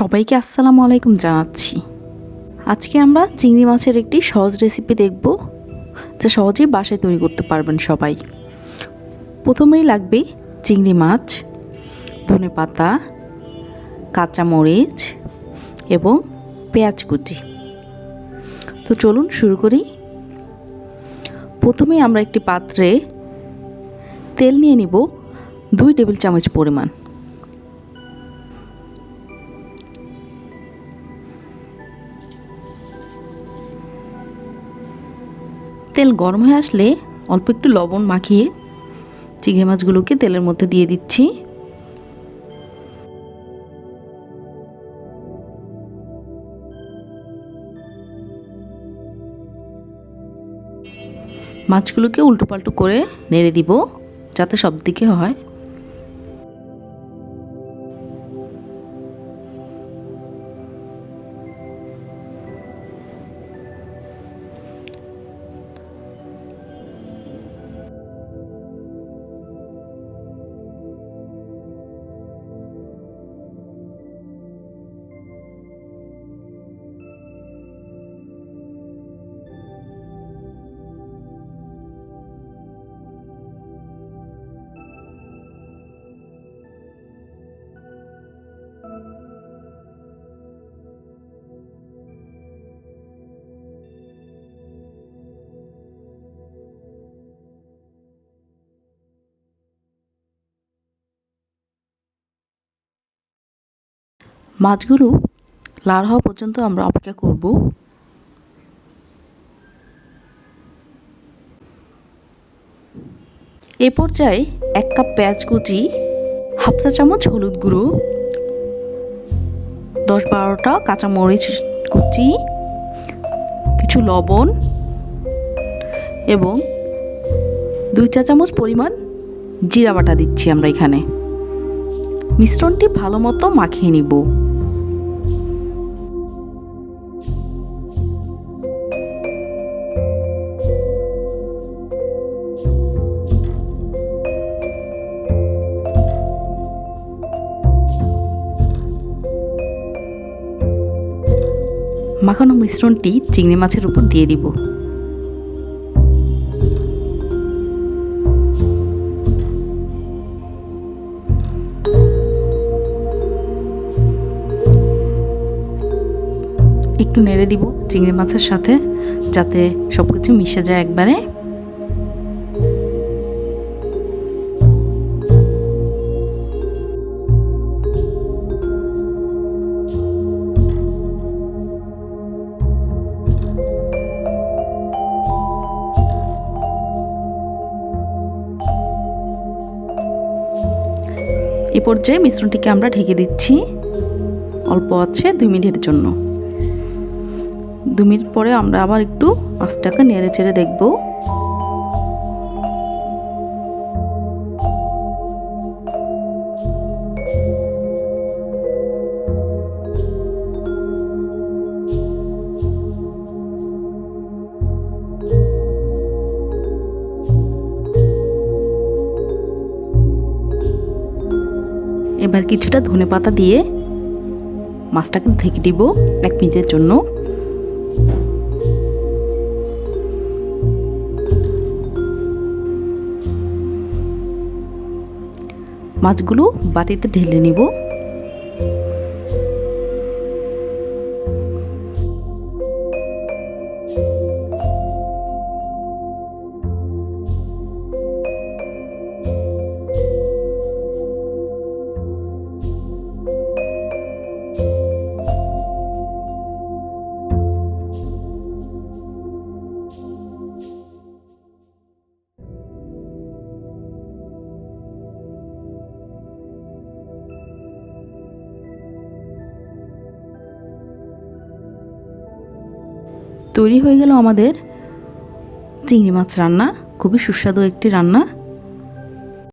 সবাইকে আসসালামু আলাইকুম জানাচ্ছি। আজকে আমরা চিংড়ি মাছের একটি সহজ রেসিপি দেখব, যা সহজেই বাসায় তৈরি করতে পারবেন সবাই। প্রথমেই লাগবে চিংড়ি মাছ, ধনেপাতা, কাঁচামরিচ এবং পেঁয়াজ কুচি। তো চলুন শুরু করি। প্রথমেই আমরা একটি পাত্রে তেল নিয়ে নিব 2 টেবিল চামচ পরিমাণ। তেল গরম হয়ে আসলে অল্প একটু লবণ মাখিয়ে চিংড়ি মাছগুলোকে তেলের মধ্যে দিয়ে দিচ্ছি। মাছগুলোকে উল্টো পাল্টো করে নেড়ে দিব যাতে সব দিকে হয়। মাছগুলো লাল হওয়া পর্যন্ত আমরা অপেক্ষা করব। এই পর্যায়ে 1 কাপ পেঁয়াজ কুচি, হাফ চা চামচ হলুদ গুঁড়ো, 10-12টা কাঁচামরিচ কুচি, কিছু লবণ এবং 2 চা চামচ পরিমাণ জিরা বাটা দিচ্ছি আমরা এখানে। মিশ্রণটি ভালো মতো মাখিয়ে নিব। মাখানো মিশ্রণটি চিংড়ি মাছের উপর দিয়ে দিব। একটু নেড়ে দিব চিংড়ি মাছের সাথে যাতে সবকিছু মিশে যায় একবারে। এই পর্যায়ে মিশ্রণটিকে আমরা ঢেকে দিচ্ছি অল্প আছে 2 মিনিটের জন্য। 2 মিনিট পরে আমরা আবার একটু মাছটাকে নেড়ে চেড়ে দেখব। এবার কিছুটা ধনেপাতা দিয়ে মাছটাকে ঢেকে দিব 1 মিনিটের জন্য। মাছগুলো বাটিতে ঢেলে নিব। তৈরি হয়ে গেল আমাদের চিংড়ি মাছ রান্না। খুবই সুস্বাদু একটি রান্না।